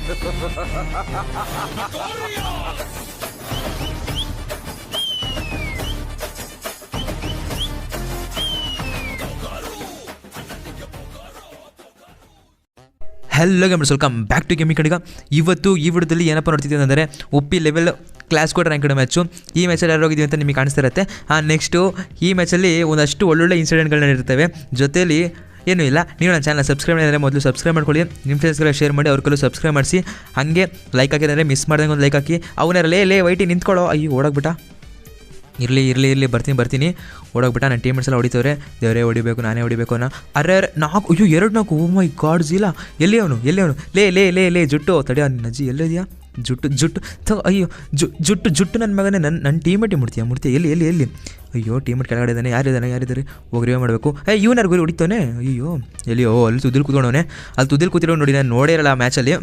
Hello gamers, welcome back to gaming ಕಡೆಗ. ಇವತ್ತು ಈ ವಿಡಿಯೋದಲ್ಲಿ ಏನಪ್ಪ ನೋಡ್ತಿದ್ದೀವಿ ಅಂದರೆ OP level class code ranked match. ಈ ಮ್ಯಾಚಲ್ಲಿ ಯಾರು ಹೋಗಿದ್ದೀವಿ ಅಂತ ನಿಮಗೆ ಕಾಣಿಸ್ತಾ ಇರುತ್ತೆ. ನೆಕ್ಸ್ಟು ಈ ಮ್ಯಾಚಲ್ಲಿ ಒಂದಷ್ಟು ಒಳ್ಳೊಳ್ಳೆ ಇನ್ಸಿಡೆಂಟ್ಗಳನ್ನ ಇರ್ತವೆ. ಜೊತೆಯಲ್ಲಿ ಏನೂ ಇಲ್ಲ, ನೀವು ನನ್ನ ಚಾನಲ್ ಸಬ್ಸ್ಕ್ರೈಬ್ ಮಾಡಿದರೆ ಮೊದಲು ಸಬ್ಸ್ಕ್ರೈಬ್ ಮಾಡ್ಕೊಳ್ಳಿ, ನಿಮ್ಮ ಫ್ರೆಂಡ್ಸ್ಗೆಲ್ಲ ಶೇರ್ ಮಾಡಿ, ಅವ್ರಿಗೆಲ್ಲ ಸಬ್ಸ್ಕ್ರೈಬ್ ಮಾಡಿಸಿ. ಹಾಗೆ ಲೈಕ್ ಹಾಕಿದರೆ ಮಿಸ್ ಮಾಡ್ದಂಗೆ ಒಂದು ಲೈಕ್ ಹಾಕಿ. ಅವನಾರ ಲೇ ವೈಟಿ ನಿಂತ್ಕೊಳ್ಳೋ, ಅಯ್ಯೋ ಓಡೋಗ್ಬಿಟ್ಟ. ಇರಲಿ ಬರ್ತೀನಿ ಓಡೋಗ್ಬಿಟ್ಟ. ನನ್ನ ಟೀಮ್ಸ್ ಎಲ್ಲ ಹೊಡಿತವ್ರೆ. ದೇವರೇ ಹೊಡಿಬೇಕು, ನಾನೇ ಹೊಡಿಬೇಕು ಅನ್ನೋ. ಅರೆ 4 2 ಓ ಮೈ ಗಾಡ್ ಝೀಲಾ. ಎಲ್ಲಿ ಅವನು ಲೇ ಜುಟ್ಟು ತಡೆಯೋ. ನಜ್ಜಿ ಎಲ್ಲದಿಯಾ? ಜುಟ್ಟು ಅಯ್ಯೋ ಜುಟ್ಟು ನನ್ನ ಮಗನೇ. ನನ್ನ ಟೀಮೇಟಿ ಮುಡ್ತೀಯ ಎಲ್ಲಿ ಅಯ್ಯೋ ಟೀಮೇಟ್ ಕೆಳಗಡೆ ಇದ್ದಾನೆ. ಯಾರಿದ್ದಾರೆ ಹೋಗ್ರಿ ಮಾಡಬೇಕು. ಇವನಾರು ಗುರಿ ಹೊಡಿತಾನೆ. ಅಯ್ಯೋ ಎಲ್ಲಿಯೋ ಅಲ್ಲಿ ತುದಿಲ್ ಕೂತ್ಕೊಂಡವನೆ. ಅಲ್ಲಿ ತುದಿಲ್ ಕೂತಿರೋ ನೋಡಿ, ನಾನು ನೋಡೇ ಇರಲ್ಲ ಆ ಮ್ಯಾಚಲ್ಲಿ.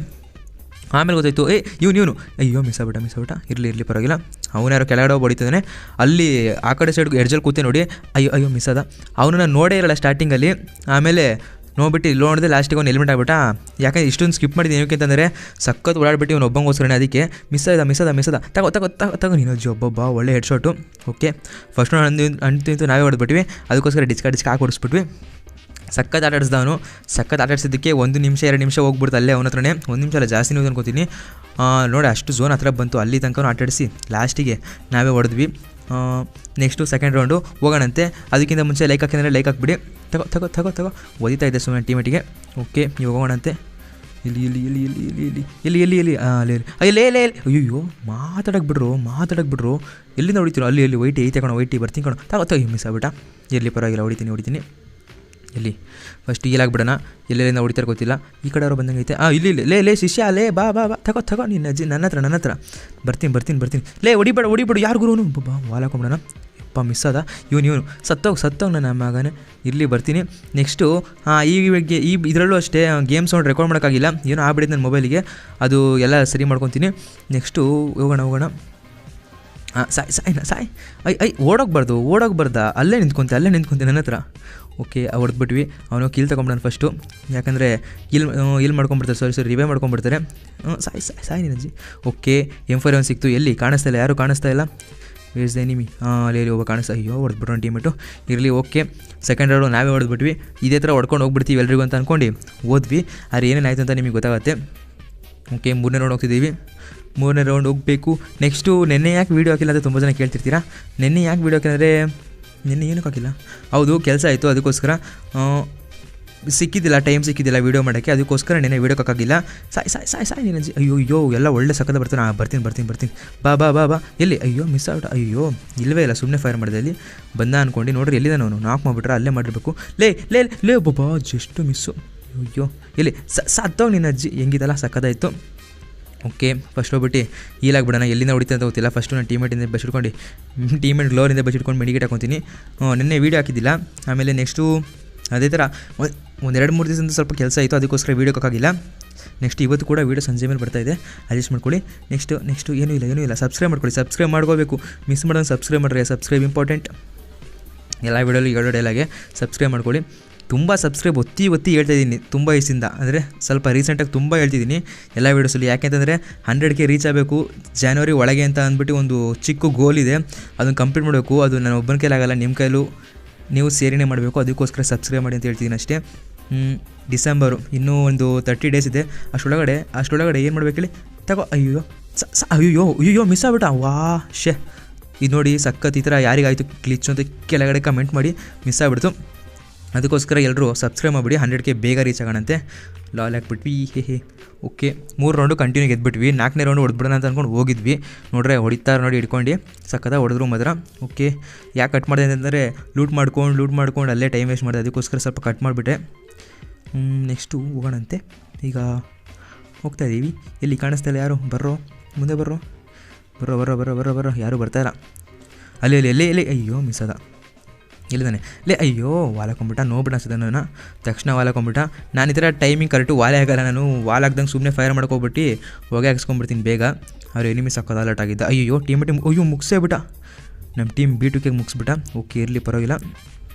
ಆಮೇಲೆ ಗೊತ್ತಾಯ್ತು ಇವನು ಅಯ್ಯೋ ಮಿಸ್ ಆಗ್ಬಿಟ್ಟ. ಇರಲಿ ಪರವಾಗಿಲ್ಲ. ಅವನ್ಯಾರೋ ಕೆಳಗಡೆ ಹೋಗಿ ಹೊಡಿತಿದ್ದಾನೆ. ಅಲ್ಲಿ ಆ ಕಡೆ ಸೈಡ್ ಎಡ್ಜಲ್ಲಿ ಕೂತೆ ನೋಡಿ. ಅಯ್ಯೋ ಮಿಸ್ ಆದ. ಅವನು ನಾನು ನೋಡೇ ಇರಲ್ಲ ಸ್ಟಾರ್ಟಿಂಗಲ್ಲಿ. ಆಮೇಲೆ ನೋಡ್ಬಿಟ್ಟು ಇಲ್ಲಿ ನೋಡಿದೆ ಲಾಸ್ಟಿಗೆ ಅವ್ನು ಹೆಲ್ಮೆಟ್ ಆಗ್ಬಿಟ್ಟ. ಯಾಕಂದ್ರೆ ಇಷ್ಟೊಂದು ಸ್ಕಿಪ್ ಮಾಡಿದ್ದೀನಿ ಏನಕ್ಕೆ ಅಂತಂದರೆ ಸಖತ್ ಓಡಾಡ್ಬಿಟ್ಟು ಇವನು ಒಬ್ಬಂಗೋಸ್ಕರನೇ. ಅದಕ್ಕೆ ಮಿಸ್ ಆದ. ತಗೋ ನೀನು ಒಬ್ಬೊಬ್ಬ ಒಳ್ಳೆ ಹೆಡ್ ಶಾಟು. ಓಕೆ, ಫಸ್ಟ್ ಅಂತಿಂತು ನಾವೇ ಹೊಡೆದ್ಬಿಟ್ವಿ. ಅದಕ್ಕೋಸ್ಕರ ಡಿಸ್ಕ್ ಹಾಕಿ ಹೊಡಿಸ್ಬಿಟ್ವಿ. ಸಖತ್ ಆಟಾಡಿಸ್ದವನು. ಸಖತ್ ಆಟಾಡಿಸಿದ್ದಕ್ಕೆ 1 ನಿಮಿಷ 2 ನಿಮಿಷ ಹೋಗ್ಬಿಡ್ತು ಅಲ್ಲೇ ಅವನ ಹತ್ರನೇ. 1 ನಿಮಿಷ ಅಲ್ಲ, ಜಾಸ್ತಿ ನೀವು ಅನ್ಕೋತೀನಿ. ನೋಡಿ ಅಷ್ಟು ಝೋನ್ ಹತ್ರ ಬಂತು. ಅಲ್ಲಿ ತನಕ ಆಟಾಡಿಸಿ ಲಾಸ್ಟಿಗೆ ನಾವೇ ಹೊಡೆದ್ವಿ. ನೆಕ್ಸ್ಟು ಸೆಕೆಂಡ್ ರೌಂಡು ಹೋಗೋಣಂತೆ. ಅದಕ್ಕಿಂತ ಮುಂಚೆ ಲೈಕ್ ಹಾಕಿದ್ರೆ ಲೈಕ್ ಹಾಕ್ಬಿಡಿ. ತಗೋ ಓದಿತಾ ಇದೆ ಸುಮ್ಮನೆ ಟೀಮೇಟಿಗೆ. ಓಕೆ, ಇವಾಗ ಹೋಗೋಣಂತೆ. ಇಲ್ಲಿ ಅಯ್ಯೋ ಮಾತಾಡಕ್ಕೆ ಬಿಡ್ರು. ಎಲ್ಲಿಂದ ಹೊಡಿತೀರೋ ಅಲ್ಲಿ ವೈಟಿ ಐತೆ ಕಣೋ. ವೈಟಿ ಬರ್ತೀನಿ ಕಣೋ. ತಗೋ ಮಿಸ್ ಆಗ್ಬಿಟ್ಟ. ಇರಲಿ ಪರವಾಗಿಲ್ಲ, ಹೊಡಿತೀನಿ. ಎಲ್ಲಿ ಫಸ್ಟ್ ಈಲಾಗ್ಬಿಡೋಣ. ಎಲ್ಲೆಲ್ಲಿಂದ ಹೊಡಿತಾರೆ ಗೊತ್ತಿಲ್ಲ. ಈ ಕಡೆ ಅವರು ಬಂದಂಗೈತೆ. ಇಲ್ಲಿ ಲೇ ಶಿಷ್ಯ ಬಾ ತಗೋ ನಿನ್ನ ಅಜ್ಜಿ ನನ್ನ ಹತ್ರ ಬರ್ತೀನಿ. ಲೇ ಹೊಡಿಬೇಡ ಯಾರು ಗುರು ಬಾ ವಾಲ್ ಹಾಕೊಂಬಿಡೋಣ. ಯಪ್ಪ ಮಿಸ್ ಆದ. ಇವನು ಸತ್ತೋಗ್ ನನ್ನ ಮಗನೇ. ಇಲ್ಲಿ ಬರ್ತೀನಿ. ನೆಕ್ಸ್ಟು ಈ ಇದರಲ್ಲೂ ಅಷ್ಟೇ ಗೇಮ್ ಸೌಂಡ್ ರೆಕಾರ್ಡ್ ಮಾಡೋಕ್ಕಾಗಿಲ್ಲ. ಏನೋ ಆಗ್ಬಿಟ್ಟಿದೆ ನನ್ನ ಮೊಬೈಲಿಗೆ. ಅದು ಎಲ್ಲ ಸರಿ ಮಾಡ್ಕೊತೀನಿ. ನೆಕ್ಸ್ಟು ಹೋಗೋಣ. ಸಾಯ್ ಓಡೋಗ್ಬಾರ್ದ. ಅಲ್ಲೇ ನಿಂತ್ಕೊಂತೆ ನನ್ನ ಹತ್ರ. ಓಕೆ, ಹೊಡೆದ್ಬಿಟ್ವಿ. ಅವನು ಕೀಲ್ ತೊಗೊಂಬಿಡೋಣ ಫಸ್ಟು. ಯಾಕಂದರೆ ಇಲ್ಲಿ ಮಾಡ್ಕೊಂಬಿಡ್ತಾರೆ. ಸಾರಿ ರಿವೇ ಮಾಡ್ಕೊಂಬಿಡ್ತಾರೆ. ಸಾಯ್ ನಿನಜ್ಜಿ. ಓಕೆ, M4 ಸಿಕ್ತು. ಎಲ್ಲಿ ಕಾಣಿಸ್ತಾ ಇಲ್ಲ, ಯಾರೂ ಕಾಣಿಸ್ತಾ ಇಲ್ಲ. Wares the enemy? ಅಲ್ಲಿ ಒಬ್ಬ ಕಾಣಿಸ್ತಾ. ಅಯ್ಯೋ ಹೊಡೆದ್ಬಿಟ್ರು ಟೀಮೇಟು. ಇರಲಿ. ಓಕೆ, ಸೆಕೆಂಡ್ ರೌಂಡು ನಾವೇ ಹೊಡೆದ್ಬಿಟ್ವಿ. ಇದೇ ಥರ ಹೊಡ್ಕೊಂಡು ಹೋಗ್ಬಿಡ್ತೀವಿ ಎಲ್ರಿಗೂ ಅಂತ ಅಂದ್ಕೊಂಡು ಹೋದ್ವಿ. ಆದರೆ ಏನೇನಾಯಿತು ಅಂತ ನಿಮಗೆ ಗೊತ್ತಾಗುತ್ತೆ. ಓಕೆ, 3ನೇ ರೌಂಡ್ ಹೋಗ್ತಿದ್ದೀವಿ. 3ನೇ ರೌಂಡ್ ಹೋಗಬೇಕು. ನೆಕ್ಸ್ಟು ನೆನ್ನೆ ಯಾಕೆ ವೀಡಿಯೋ ಹಾಕಿಲ್ಲ ಅಂತ ತುಂಬ ಜನ ಕೇಳ್ತಿರ್ತೀರಾ. ನೆನ್ನೆ ಯಾಕೆ ವೀಡಿಯೋ ಹಾಕಿದ್ರೆ ನೆನ್ನೆ ಏನಕ್ಕೆ ಹಾಕಿಲ್ಲ? ಹೌದು, ಕೆಲಸ ಆಯಿತು. ಅದಕ್ಕೋಸ್ಕರ ಟೈಮ್ ಸಿಕ್ಕಿದ್ದಿಲ್ಲ ವೀಡಿಯೋ ಮಾಡೋಕ್ಕೆ. ಅದಕ್ಕೋಸ್ಕರ ನೆನ್ನೆ ವೀಡಿಯೋ ಹಾಕಾಗಿಲ್ಲ. ಸಾಯ್ ನೀನು ಅಯ್ಯೋ ಎಲ್ಲ ಒಳ್ಳೆ ಸಕ್ಕದ ಬರ್ತಾನೆ. ಬರ್ತೀನಿ. ಬಾ ಎಲ್ಲಿ? ಅಯ್ಯೋ ಮಿಸ್ ಆಗ್ಬಿಟ್ಟ. ಅಯ್ಯೋ ಇಲ್ಲವೇ ಇಲ್ಲ, ಸುಮ್ಮನೆ ಫೈರ್ ಮಾಡಿದೆ. ಅಲ್ಲಿ ಬಂದ ಅಂದ್ಕೊಂಡು ನೋಡ್ರಿ ಎಲ್ಲಿದೆ ನಾನು. ನಾಕ್ ಮಾಡಿಬಿಟ್ರೆ ಅಲ್ಲೇ ಮಾಡಿರ್ಬೇಕು. ಲೇ ಬಾಬಾ ಜಸ್ಟ್ ಮಿಸ್ಸು. ಅಯ್ಯೋ ಎಲ್ಲಿ ಸತ್ತೋಗಿ ನಿನ್ನ ಅಜ್ಜಿ. ಹೆಂಗಿದಲ್ಲ ಸಕ್ಕದಾಯಿತು. ಓಕೆ, ಫಸ್ಟ್ ಹೋಗ್ಬಿಟ್ಟು ಈಲಾಗ್ಬಿಡೋಣ. ಎಲ್ಲಿಂದ ಹೊಡಿತಾ ಅಂತ ಗೊತ್ತಿಲ್ಲ. ಫಸ್ಟು ನಾನು ಟೀಮೇಟಿಂದ ಬಚ್ಚಿಟ್ಕೊಂಡು ಟೀಮೇಟ್ ಗ್ಲೋರಿಂದ ಬಚ್ಚಿಟ್ಕೊಂಡು ಮೆಡಿಗೇಟ್ ಹಾಕೊತೀನಿ. ನಿನ್ನೆ ವೀಡಿಯೋ ಹಾಕಿದ್ದಿಲ್ಲ. ಆಮೇಲೆ ನೆಕ್ಸ್ಟು ಅದೇ ಥರ 1-2-3 ದಿವಸದಿಂದ ಸ್ವಲ್ಪ ಕೆಲಸ ಆಯಿತು. ಅದಕ್ಕೋಸ್ಕರ ವೀಡಿಯೋ ಹಾಕಾಗಿಲ್ಲ. ನೆಕ್ಸ್ಟ್ ಇವತ್ತು ಕೂಡ ವೀಡಿಯೋ ಸಂಜೆ ಮೇಲೆ ಬರ್ತಾಯಿದೆ. ಅಡ್ಜಸ್ಟ್ ಮಾಡ್ಕೊಳ್ಳಿ. ನೆಕ್ಸ್ಟು ಏನೂ ಇಲ್ಲ. ಸಬ್ಸ್ಕ್ರೈಬ್ ಮಾಡ್ಕೊಳ್ಳಿ. ಸಬ್ಸ್ಕ್ರೈಬ್ ಮಾಡ್ಕೋಬೇಕು. ಮಿಸ್ ಮಾಡೋದು ಸಬ್ಸ್ಕ್ರೈಬ್ ಮಾಡಿರಿ. Subscribe important. ಎಲ್ಲ ವೀಡಿಯೋಲಿ 2 ಡೈಲಾಗೆ ಸಬ್ಸ್ಕ್ರೈಬ್ ಮಾಡ್ಕೊಳ್ಳಿ. ತುಂಬ ಸಬ್ಸ್ಕ್ರೈಬ್ ಒತ್ತಿ ಹೇಳ್ತಾಯಿದ್ದೀನಿ ತುಂಬ ವಯಸ್ಸಿಂದ. ಅಂದರೆ ಸ್ವಲ್ಪ ರೀಸೆಂಟಾಗಿ ತುಂಬ ಹೇಳ್ತಿದ್ದೀನಿ ಎಲ್ಲ ವೀಡಿಯೋಸಲ್ಲಿ. ಯಾಕೆಂತಂದರೆ 100K ರೀಚ್ ಆಗಬೇಕು ಜಾನ್ವರಿ ಒಳಗೆ ಅಂತ ಅಂದ್ಬಿಟ್ಟು ಒಂದು ಚಿಕ್ಕ ಗೋಲ್ ಇದೆ. ಅದನ್ನು ಕಂಪ್ಲೀಟ್ ಮಾಡಬೇಕು. ಅದು ನನ್ನ ಒಬ್ಬನ ಕೈಲಾಗಲ್ಲ, ನಿಮ್ಮ ಕೈಲೂ ನೀವು ಸೇರಿನೇ ಮಾಡಬೇಕು. ಅದಕ್ಕೋಸ್ಕರ ಸಬ್ಸ್ಕ್ರೈಬ್ ಮಾಡಿ ಅಂತ ಹೇಳ್ತಿದ್ದೀನಿ ಅಷ್ಟೇ. ಡಿಸೆಂಬರು ಇನ್ನೂ ಒಂದು 30 ಡೇಸ್ ಇದೆ. ಅಷ್ಟರೊಳಗಡೆ ಏನು ಮಾಡಬೇಕು ಹೇಳಿ? ತಗೋ. ಅಯ್ಯೋ ಮಿಸ್ ಆಗ್ಬಿಟ್ಟ. ಇದು ನೋಡಿ ಸಖತ್. ಈ ಥರ ಯಾರಿಗಾಯಿತು ಗ್ಲಿಚ್ ಅಂತ ಕೆಳಗಡೆ ಕಮೆಂಟ್ ಮಾಡಿ. ಮಿಸ್ ಆಗಿಬಿಡ್ತು. ಅದಕ್ಕೋಸ್ಕರ ಎಲ್ಲರೂ ಸಬ್ಸ್ಕ್ರೈಬ್ ಮಾಡಿಬಿಡಿ. 100K ಬೇಗ ರೀಚ್ ಆಗೋಣಂತೆ. ಲಾಲ್ ಹಾಕ್ಬಿಟ್ವಿ. ಓಕೆ, 3 ರೌಂಡು ಕಂಟಿನ್ಯೂ ಗೆದ್ಬಿಟ್ವಿ. 4ನೇ ರೌಂಡು ಹೊಡೆದ್ಬಿಡೋಣ ಅಂತ ಅಂದ್ಕೊಂಡು ಹೋಗಿದ್ವಿ. ನೋಡ್ರೆ ಹೊಡಿತಾರೆ ನೋಡಿ ಹಿಡ್ಕೊಂಡು ಸಕ್ಕತ್ತ ಹೊಡೆದ್ರು ಮಾತ್ರ. ಓಕೆ, ಯಾಕೆ ಕಟ್ ಮಾಡಿದೆ ಅಂತಂದರೆ ಲೂಟ್ ಮಾಡ್ಕೊಂಡು ಅಲ್ಲೇ ಟೈಮ್ ವೇಸ್ಟ್ ಮಾಡಿದೆ. ಅದಕ್ಕೋಸ್ಕರ ಸ್ವಲ್ಪ ಕಟ್ ಮಾಡಿಬಿಟ್ಟೆ. ನೆಕ್ಸ್ಟು ಹೋಗೋಣಂತೆ. ಈಗ ಹೋಗ್ತಾಯಿದ್ದೀವಿ. ಎಲ್ಲಿ ಕಾಣಿಸ್ತಾ ಇಲ್ಲ ಯಾರು? ಮುಂದೆ ಬರ್ರೋ. ಯಾರೂ ಬರ್ತಾಯಿಲ್ಲ. ಅಲ್ಲಿ ಅಯ್ಯೋ ಮಿಸ್ ಅದ. ಇಲ್ಲಿದ್ದಾನೆ. ಅಯ್ಯೋ ವಾಲಾಕೊಂಬಿಟ್ಟ. ನೋಡ್ಬಿಟ್ಟು ಅನ್ಸುತ್ತೆ ನನ್ನ ತಕ್ಷಣ ವಾಲಾಕೊಂಬಿಟ್ಟ. ನಾನು ಈ ಥರ ಟೈಮಿಂಗ್ ಕರೆಕ್ಟು ವಾಲೆ ಆಗಲ್ಲ. ನಾನು ವಾಲ್ ಹಾಕ್ದಂಗೆ ಸುಮ್ಮನೆ ಫೈರ್ ಮಾಡ್ಕೊಬಿಟ್ಟು ಹೊಗೆ ಹಾಕ್ಸ್ಕೊಂಡ್ಬಿಡ್ತೀನಿ ಬೇಗ. ಅವ್ರು ಎನಿಮಿ ಸಕ್ಕದ ಅಲರ್ಟ್ ಆಗಿದ್ದ. ಅಯ್ಯೋ ಟೀಮ್ ಅಯ್ಯೋ ಮುಗಿಸೇ ಬಿಟ್ಟ. ನಮ್ಮ ಟೀಮ್ B2K ಮುಗಿಸ್ಬಿಟ್ಟ. ಓಕೆ, ಇರಲಿ ಪರವಾಗಿಲ್ಲ.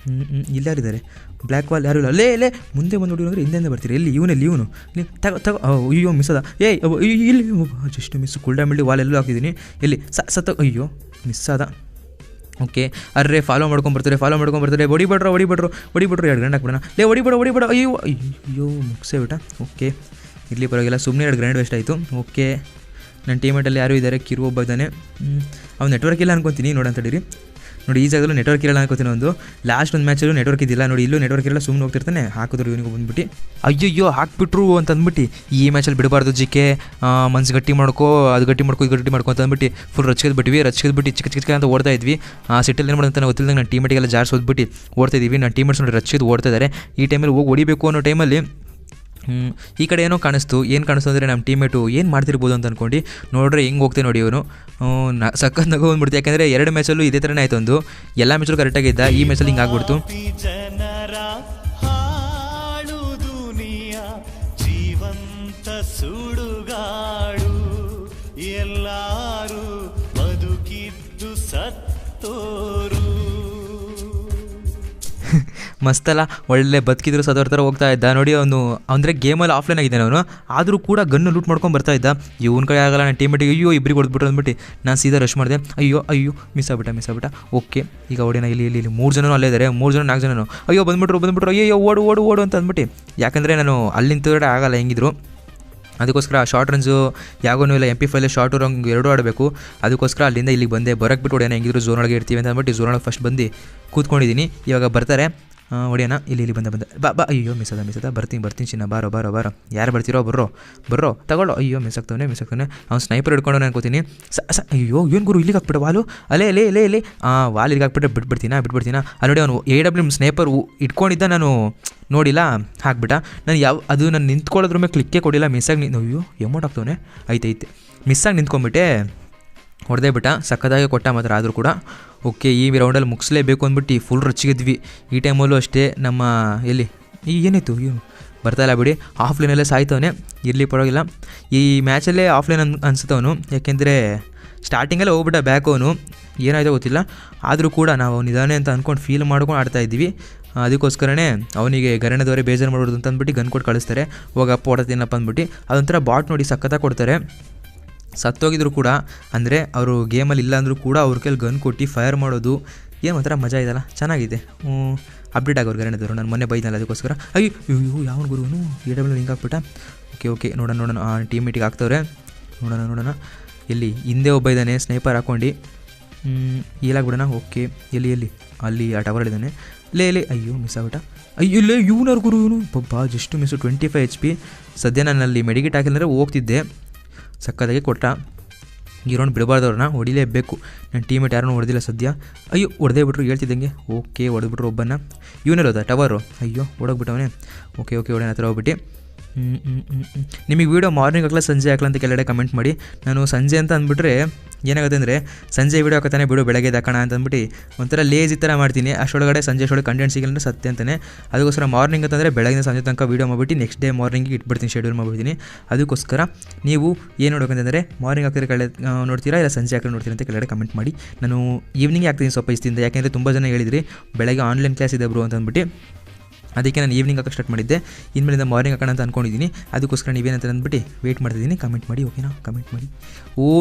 ಇಲ್ಲಾರಿದ್ದಾರೆ ಬ್ಲ್ಯಾಕ್ ವಾಲ್ ಯಾರು ಇಲ್ಲ. ಲೇ ಮುಂದೆ ಬಂದು ಹೊಡಿಯೋಂದ್ರೆ ಹಿಂದೆ ಬರ್ತೀರಿ. ಎಲ್ಲಿ ಇವನು ತಗೋ ಅಯ್ಯೋ ಮಿಸ್ ಅದ. ಇಲ್ಲಿ ಜಸ್ಟ್ ಮಿಸ್ ಕುಲ್ಡಾ ವಾಲ್ ಎಲ್ಲೂ ಹಾಕಿದ್ದೀನಿ. ಎಲ್ಲಿ ಅಯ್ಯೋ ಮಿಸ್ ಅದ. ಓಕೆ ಅರ್ರೆ ಫಾಲೋ ಮಾಡ್ಕೊಂಬರ್ತಾರೆ ಹೊಡಿಬಿಡ್ರು 2 ಗ್ರ್ಯಾಂಡ್ ಹಾಕ್ಬಿಡೋಣ. ಹೊಡಿಬೇಡ ಅಯ್ಯೋ ಮುಗಿಸೇ ಬಿಟ್ಟ. ಓಕೆ ಇರಲಿ ಪರವಾಗಿಲ್ಲ, ಸುಮ್ಮನೆ 2 ಗ್ರ್ಯಾಂಡ್ ವೇಸ್ಟ್ ಆಯಿತು. ಓಕೆ ನನ್ನ ಟೀಮೇಟಲ್ಲಿ ಯಾರು ಇದ್ದಾರೆ, ಕಿರು ಒಬ್ಬ ಇದ್ದಾನೆ. ಅವ್ನು ನೆಟ್ವರ್ಕ್ ಇಲ್ಲ ಅನ್ಕೊತೀನಿ. ನೋಡಂತಡೀರಿ, ನೋಡಿ ಈ ಜಾಗದಲ್ಲೂ ನೆಟ್ವರ್ಕ್ ಇರಲ್ಲ ಅನ್ಕೋತೀನಿ. ಲಾಸ್ಟ್ ಒಂದು ಮ್ಯಾಚಲ್ಲೂ ನೆಟ್ವರ್ಕ್ ಇದ್ದಿಲ್ಲ ನೋಡಿ, ಇಲ್ಲೂ ನೆಟ್ವರ್ಕ್ ಇರಲ್ಲ, ಸುಮ್ಮನೆ ಹೋಗ್ತಿರ್ತಾನೆ. ಹಾಕಿದ್ರು ಇವನಿಗೆ ಬಂದ್ಬಿಟ್ಟು ಅಯ್ಯೋ ಹಾಕ್ಬಿಟ್ರು ಅಂತ ಅಂದ್ಬಿಟ್ಟು ಈ ಮ್ಯಾಚಲ್ಲಿ ಬಿಡಬಾರ್ದು ಜಿಕ್ಕೆ, ಮನ್ಸು ಗಟ್ಟಿ ಮಾಡ್ಕೋ, ಇದು ಗಟ್ಟಿ ಮಾಡ್ಕೊ ಅಂತ ಅಂದ್ಬಿಟ್ಟು ಫುಲ್ ರಚ್ಚಿದ್ಬಿಟ್ಟು ಚಿಕ್ಕ ಅಂತ ಓಡ್ತಾ ಇದ್ವಿ. ಆ ಸಿಟ್ಟಲ್ಲಿ ಏನು ಮಾಡೋದಂತ ಗೊತ್ತಿಲ್ಲದಂಗೆ ನನ್ನ ಟೀಮೇಟಿಗೆಲ್ಲ ಜಾರ್ಸ್ ಓದ್ಬಿಟ್ಟು ಓಡ್ತಾ ಇದ್ದೀವಿ. ನನ್ನ ಟೀಮೇಟ್ಸ್ ನೋಡಿ ರಚ್ಚಿದ್ದು ಓಡ್ತಾ ಇದ್ದಾರೆ. ಈ ಟೈಮಲ್ಲಿ ಹೋಗಿ ಹೊಡಿಬೇಕು ಅನ್ನೋ ಟೈಮಲ್ಲಿ ಈ ಕಡೆ ಏನೋ ಕಾಣಿಸ್ತು ಅಂದರೆ ನಮ್ಮ ಟೀಮೇಟು ಏನು ಮಾಡ್ತಿರ್ಬೋದು ಅಂತ ಅಂದ್ಕೊಂಡು ನೋಡ್ರೆ ಹೆಂಗೆ ಹೋಗ್ತೇನೆ ನೋಡಿ ಇವನು. ಸಖತ್ ನಗು ಬಂದ್ಬಿಡ್ತು, ಯಾಕೆಂದರೆ 2 ಮ್ಯಾಚಲ್ಲೂ ಇದೇ ಥರನೇ ಆಯಿತು. ಒಂದು ಎಲ್ಲ ಮ್ಯಾಚಲ್ಲೂ ಕರೆಕ್ಟಾಗಿದ್ದ, ಈ ಮ್ಯಾಚಲ್ಲಿ ಹಿಂಗೆ ಆಗ್ಬಿಡ್ತು. ಮಸ್ತಲ್ಲ, ಒಳ್ಳೆ ಬದುಕಿದ್ರು ಸದೋರ್ ಥರ ಹೋಗ್ತಾ ಇದ್ದ ನೋಡಿ. ಅವನು ಅಂದರೆ ಗೇಮಲ್ಲಿ ಆಫ್ಲೈನ್ ಆಗಿದ್ದಾನೆ ಅವನು, ಆದರೂ ಕೂಡ ಗನ್ನು ಲೂಟ್ ಮಾಡ್ಕೊಂಡು ಬರ್ತಾ ಇದ್ದ. ಇವನ ಕಡೆ ಆಗಲ್ಲ, ನನ್ನ ಟೀಮೇಟಿಗೆ ಅಯ್ಯೋ ಇಬ್ಬರಿಗೆ ಹೊಡೆದ್ಬಿಟ್ರು ಅಂದ್ಬಿಟ್ಟು ನಾನು ಸೀದಾ ರಶ್ ಮಾಡಿದೆ. ಅಯ್ಯೋ ಮಿಸ್ ಆಗ್ಬಿಟ್ಟ. ಓಕೆ ಈಗ ಹೊಡೆಯೋಣ. ಇಲ್ಲಿ 3 ಜನನೂ ಅಲ್ಲೇ ಇದ್ದಾರೆ, 3 ಜನ 4 ಜನನು. ಅಯ್ಯೋ ಬಂದ್ಬಿಟ್ರು ಅಯ್ಯೋ ಓಡು ಅಂತ ಅಂದ್ಬಿಟ್ಟು, ಯಾಕಂದರೆ ನಾನು ಅಲ್ಲಿಂದ ಆಗಲ್ಲ ಹೆಂಗಿದ್ರು. ಅದಕ್ಕೋಸ್ಕರ ಶಾರ್ಟ್ ರನ್ಸು ಯಾವಾಗೂ ಇಲ್ಲ, MP5 ಶಾರ್ಟು ರಂಗ್ 2 ಆಡಬೇಕು. ಅದಕ್ಕೋಸ್ಕರ ಅಲ್ಲಿಂದ ಇಲ್ಲಿಗೆ ಬಂದೆ. ಬರೋಕ್ಕೆ ಬಿಟ್ಟು ಹೊಡೆಯೋಣ, ಹೆಂಗಿದ್ರು ಝೋನೊಳಗೆ ಇರ್ತೀವಿ ಅಂತ ಅಂದ್ಬಿಟ್ಟು ಝೋನೊಳಗೆ ಫಸ್ಟ್ ಬಂದು ಕೂತ್ಕೊಂಡಿದ್ದೀನಿ. ಇವಾಗ ಬರ್ತಾರೆ, ಹೊಡೆಯೋಣ. ಇಲ್ಲಿ ಬಂದ ಬಾ ಅಯ್ಯೋ ಮಿಸ್ ಅದ. ಬರ್ತೀನಿ ಚಿನ್ನ, ಬಾರೋ ಯಾರು ಬರ್ತಿರೋ ಬರ್ರೋ ತಗೊಳ್ಳೋ. ಅಯ್ಯೋ ಮಿಸ್ ಆಗ್ತಾನೆ. ಅವ್ನು ಸ್ನೈಪರ್ ಹಿಡ್ಕೊಂಡು ಅನ್ಕೋತೀನಿ. ಅಯ್ಯೋ ಏನು ಗುರು ಇಲ್ಲಿಗೆ ಹಾಕ್ಬಿಟ್ಟು ವಾಲು, ಅಲ್ಲೇ ವಾಲ್ ಇಲ್ಲಿಗೆ ಹಾಕ್ಬಿಟ್ಟು ಬಿಟ್ಬಿಡ್ತೀನಾ. ಅಲ್ಲಿ ನೋಡಿ ಅವನು AW ಸ್ನೈಪರ್ ಇಟ್ಕೊಂಡಿದ್ದ, ನಾನು ನೋಡಿಲ್ಲ, ಹಾಕ್ಬಿಟ್ಟ. ನಾನು ನಾನು ನಿಂತ್ಕೊಳ್ಳೋದ್ರ ಮೇಲೆ ಕ್ಲಿಕ್ಕೇ ಕೊಡಿಲ್ಲ. ಮಿಸ್ಸಾಗಿ ಅಯ್ಯೋ ಎಮೌಂಟ್ ಆಗ್ತವನೆ. ಐತೆ ಮಿಸ್ಸಾಗಿ ನಿಂತ್ಕೊಂಡ್ಬಿಟ್ಟೆ, ಹೊಡೆದೇ ಬಿಟ್ಟ. ಸಕ್ಕದಾಗಿ ಕೊಟ್ಟ ಮಾತ್ರ, ಆದರೂ ಕೂಡ ಓಕೆ ಈ ರೌಂಡಲ್ಲಿ ಮುಗಿಸ್ಲೇಬೇಕು ಅಂದ್ಬಿಟ್ಟು ಫುಲ್ ರಚ್ಚಿಗಿದ್ವಿ. ಈ ಟೈಮಲ್ಲೂ ಅಷ್ಟೇ ನಮ್ಮ ಏನಾಯಿತು ಇವನು ಬರ್ತಾಯಿಲ್ಲ ಬಿಡಿ, ಆಫ್ಲೈನಲ್ಲೇ ಸಾಯ್ತವನೆ. ಇರಲಿ ಪರವಾಗಿಲ್ಲ, ಈ ಮ್ಯಾಚಲ್ಲೇ ಆಫ್ಲೈನ್ ಅನ್ಸುತ್ತವನು, ಯಾಕೆಂದರೆ ಸ್ಟಾರ್ಟಿಂಗಲ್ಲೇ ಹೋಗ್ಬಿಟ್ಟ ಬ್ಯಾಕ್. ಅವನು ಏನಾಯಿತೋ ಗೊತ್ತಿಲ್ಲ, ಆದರೂ ಕೂಡ ನಾವು ನಿಧಾನೆ ಅಂತ ಅಂದ್ಕೊಂಡು ಫೀಲ್ ಮಾಡ್ಕೊಂಡು ಆಡ್ತಾಯಿದ್ವಿ. ಅದಕ್ಕೋಸ್ಕರನೇ ಅವನಿಗೆ ಗರಣದವರೇ ಬೇಜಾರು ಮಾಡೋದು ಅಂತ ಅಂದ್ಬಿಟ್ಟು ಗನ್ ಕೊಟ್ಟು ಕಳಿಸ್ತಾರೆ. ಹೋಗಪ್ಪ ಹೊಡೆತೀನಪ್ಪ ಅಂದ್ಬಿಟ್ಟು. ಅದೊಂಥರ ಬಾಟ್ ನೋಡಿ ಸಖತ್ತಾಗಿ ಕೊಡ್ತಾರೆ. ಸತ್ತೋಗಿದ್ರು ಕೂಡ, ಅಂದರೆ ಅವರು ಗೇಮಲ್ಲಿ ಇಲ್ಲ ಅಂದರೂ ಕೂಡ ಅವ್ರ ಕೈಲಿ ಗನ್ ಕೊಟ್ಟು ಫೈರ್ ಮಾಡೋದು ಏನು ಒಂಥರ ಮಜಾ ಇದಲ್ಲ, ಚೆನ್ನಾಗಿದೆ. ಅಪ್ಡೇಟ್ ಆಗೋರು ಗರಣದವರು, ನಾನು ಮೊನ್ನೆ ಬೈದಲ್ಲ, ಅದಕ್ಕೋಸ್ಕರ ಅಯ್ಯೋ ಯಾವ ಗುರುವನು AW ಲಿಂಕ್ ಹಾಕ್ಬಿಟ್ಟ. ಓಕೆ ನೋಡೋಣ ಟೀಮ್ ಮೀಟಿಗೆ ಹಾಕ್ತವ್ರೆ. ನೋಡೋಣ ಎಲ್ಲಿ ಹಿಂದೆ ಒಬ್ಬ ಇದ್ದಾನೆ ಸ್ನೈಪರ್ ಹಾಕ್ಕೊಂಡು, ಏಲಾಗ್ಬಿಡೋಣ. ಓಕೆ ಎಲ್ಲಿ ಅಲ್ಲಿ ಆ ಟವರ್ ಇದ್ದಾನೆ. ಲೇ ಅಯ್ಯೋ ಮಿಸ್ ಆಗ್ಬಿಟ್ಟ. ಅಯ್ಯೋ ಇಲ್ಲೇ ಇವನವ್ರ ಗುರು ಇವನು ಜಸ್ಟ್ ಮಿಸ್ಸು. 25 HP. ಸದ್ಯ ನಾನು ಅಲ್ಲಿ ಮೆಡಿಕೇಟ್ ಹಾಕಿದ್ರೆ ಹೋಗ್ತಿದ್ದೆ. ಸಕ್ಕದಾಗಿ ಕೊಟ್ಟ. ಈ ರೌಂಡ್ ಬಿಡಬಾರ್ದವ್ರನ್ನ, ಹೊಡಿಲೇಬೇಕು. ನನ್ನ ಟೀಮೇಟ್ ಯಾರನ್ನೂ ಹೊಡೆದಿಲ್ಲ ಸದ್ಯ. ಅಯ್ಯೋ ಹೊಡೆದೇ ಬಿಟ್ರು ಹೇಳ್ತಿದ್ದಂಗೆ. ಓಕೆ ಹೊಡೆದ್ಬಿಟ್ರು ಒಬ್ಬನ. ಇವನಿರೋದ ಟವರು. ಅಯ್ಯೋ ಹೊಡೋಗ್ಬಿಟ್ಟವನೇ. ಓಕೆ ಹೊಡೆಯೋಣ ಹತ್ರ ಹೋಗ್ಬಿಟ್ಟು. ನಿಮಗೆ ವೀಡಿಯೋ ಮಾರ್ನಿಂಗ್ ಹಾಕ್ಲಾ ಸಂಜೆ ಹಾಕ್ಲಾ ಅಂತ ಕೆಳಗಡೆ ಕಮೆಂಟ್ ಮಾಡಿ. ನಾನು ಸಂಜೆ ಅಂತ ಅಂದ್ಬಿಟ್ರೆ ಏನಾಗುತ್ತೆ ಅಂದರೆ ಸಂಜೆ ವೀಡಿಯೋ ಹಾಕೋತಾನೆ ಬಿಡು ಬೆಳಗ್ಗೆ ಹಾಕೋಣ ಅಂತ ಅಂದ್ಬಿಟ್ಟು ಒಂಥರ ಲೇಜಿ ಥರ ಮಾಡ್ತೀನಿ. ಅಷ್ಟೊಳಗಡೆ ಸಂಜೆ ಅಷ್ಟೊಳಗೆ ಕಂಟೆಂಟ್ ಸಿಗಲ್ಲ ಸತ್ಯ ಅಂತಾನೆ. ಅದಕ್ಕೋಸ್ಕರ ಮಾರ್ನಿಂಗ್ ಅಂತಂದರೆ ಬೆಳಗಿನ ಸಂಜೆ ತನಕ ವೀಡಿಯೋ ಮಾಡಿಬಿಟ್ಟು ನೆಕ್ಸ್ಟ್ ಡೇ ಮಾರ್ನಿಂಗಿಗೆ ಇಟ್ಬಿಡ್ತೀನಿ, ಶೆಡ್ಯೂಲ್ ಮಾಡಿಬಿಡ್ತೀನಿ. ಅದಕ್ಕೋಸ್ಕರ ನೀವು ಏನು ನೋಡೋಕಂತಂದರೆ ಮಾರ್ನಿಂಗ್ ಹಾಕಿದ್ರೆ ನೋಡ್ತೀರಾ ಇಲ್ಲ ಸಂಜೆ ಹಾಕಿ ನೋಡ್ತೀರಾ ಅಂತ ಕೆಳಗಡೆ ಕಮೆಂಟ್ ಮಾಡಿ. ನಾನು ಈವ್ನಿಂಗ್ ಹಾಕ್ತೀನಿ ಸ್ವಲ್ಪ ಇಷ್ಟಿಂದ, ಯಾಕೆಂದರೆ ತುಂಬ ಜನ ಹೇಳಿದ್ರಿ ಬೆಳಗ್ಗೆ ಆನ್ಲೈನ್ ಕ್ಲಾಸ್ ಇದೆ ಬ್ರೋ ಅಂತ ಅಂದ್ಬಿಟ್ಟು. ಅದಕ್ಕೆ ನಾನು ಈವ್ನಿಂಗ್ ಹಾಕಕ್ಕೆ ಸ್ಟಾರ್ಟ್ ಮಾಡಿದ್ದೆ. ಇನ್ಮೇಲಿಂದ ಮಾರ್ನಿಂಗ್ ಹಾಕೋಣ ಅಂತ ಅಂದ್ಕೊಂಡಿದ್ದೀನಿ. ಅದಕ್ಕೋಸ್ಕರ ನೀವೇನಂತ ಅಂದ್ಬಿಟ್ಟು ವೇಟ್ ಮಾಡ್ತಿದ್ದೀನಿ. ಕಮೆಂಟ್ ಮಾಡಿ, ಓಕೆನಾ? ಕಮೆಂಟ್ ಮಾಡಿ.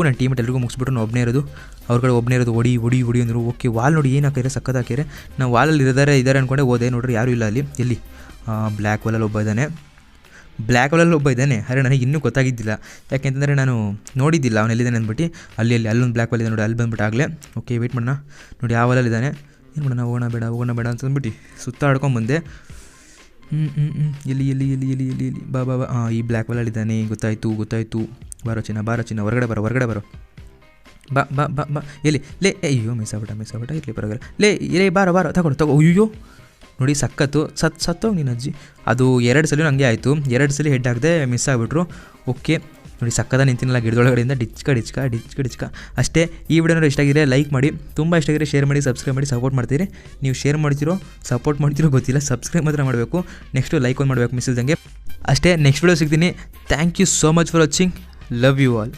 ನನ್ನ ಟೀಮೆಟ್ ಎಲ್ರಿಗೂ ಮುಗಿಸ್ಬಿಟ್ಟು ನಾನು ಒಬ್ಬನೇ ಇರೋದು, ಅವ್ರ ಕಡೆ ಒಬ್ಬನೇ ಇರೋದು. ಹೊಡಿ ಅಂದರು. ಓಕೆ ವಾಲ್ ನೋಡಿ ಏನು ಹಾಕಿದ್ರೆ ಸಕ್ಕತ್ ಹಾಕಿದ್ರೆ. ನಾವು ವಾಲಲ್ಲಿ ಇದ್ದಾರೆ ಅಂದ್ಕೊಂಡೆ ಹೋದೆ. ನೋಡ್ರಿ ಯಾರೂ ಇಲ್ಲ ಅಲ್ಲಿ. ಎಲ್ಲಿ ಬ್ಲ್ಯಾಕ್ ವಾಲಲ್ಲಿ ಒಬ್ಬ ಇದ್ದಾನೆ. ಅರೆ ನನಗೆ ಇನ್ನೂ ಗೊತ್ತಾಗಿದ್ದಿಲ್ಲ, ಯಾಕೆಂತಂದರೆ ನಾನು ನೋಡಿದ್ದಿಲ್ಲ ಅವನು ಎಲ್ಲಿದ್ದಾನೆ ಅಂದ್ಬಿಟ್ಟು. ಅಲ್ಲೊಂದು ಬ್ಲ್ಯಾಕ್ ವಾಲ್ ಇದೆ ನೋಡಿ, ಅಲ್ಲಿ ಬಂದ್ಬಿಟ್ಟು ಆಗಲೇ. ಓಕೆ ವೆಯ್ಟ್ ಮಾಡೋಣ. ನೋಡಿ ಯಾವ ವಾಲಲ್ಲಿದ್ದಾನೆ, ಏನು ಮಾಡೋಣ, ಹೋಗೋಣ ಬೇಡ ಅಂತಂದ್ಬಿಟ್ಟು ಸುತ್ತಾಡ್ಕೊಂಬಂದೆ. ಎಲ್ಲಿ ಬಾ ಈ ಬ್ಲ್ಯಾಕ್ ವಾಲಲ್ಲಿದ್ದಾನೆ. ಗೊತ್ತಾಯಿತು. ಬಾರೋ ಚಿನ್ನ ಹೊರಗಡೆ ಬರೋ. ಬಾ ಎಲ್ಲಿ ಅಯ್ಯೋ ಮಿಸ್ ಆಗ್ಬಿಟ್ಟ. ಇರಲಿ ಪರವಾಗಿಲ್ಲ. ಬಾರೋ ತಗೋ. ಅಯ್ಯೋ ನೋಡಿ ಸಕ್ಕತ್ತು ಸತ್ತೋಗಿ ನೀನು ಅಜ್ಜಿ. ಅದು 2 ಸಲ ಹಂಗೆ ಆಯಿತು. 2 ಸಲ ಹೆಡ್ ಹಾಕಿದೆ, ಮಿಸ್ ಆಗಿಬಿಟ್ರು. ಓಕೆ ನೋಡಿ ಸಕ್ಕದ ನಿಂತಿನಲ್ಲ ಗಿಡದೊಳಗಡೆಯಿಂದ ಡಿಚ್ಕ ಅಷ್ಟೇ. ಈ ವಿಡಿಯೋನ ಇಷ್ಟ ಆಗಿದ್ರೆ ಲೈಕ್ ಮಾಡಿ, ತುಂಬ ಇಷ್ಟ ಆಗಿದ್ರೆ ಶೇರ್ ಮಾಡಿ, ಸಬ್ಸ್ಕ್ರೈಬ್ ಮಾಡಿ, ಸಪೋರ್ಟ್ ಮಾಡ್ತೀರಿ. ನೀವು ಶೇರ್ ಮಾಡ್ತಿರೋ ಸಪೋರ್ಟ್ ಮಾಡ್ತಿರೋ ಗೊತ್ತಿಲ್ಲ, ಸಬ್ಸ್ಕ್ರೈಬ್ ಮಾತ್ರ ಮಾಡಬೇಕು. ನೆಕ್ಸ್ಟು ಲೈಕ್ ಒಂದು ಮಾಡಬೇಕು ಮಿಸ್ ಇಲ್ದಂಗೆ ಅಷ್ಟೇ. ನೆಕ್ಸ್ಟ್ ವಿಡಿಯೋ ಸಿಗ್ತೀನಿ. Thank you so much for watching. Love you all.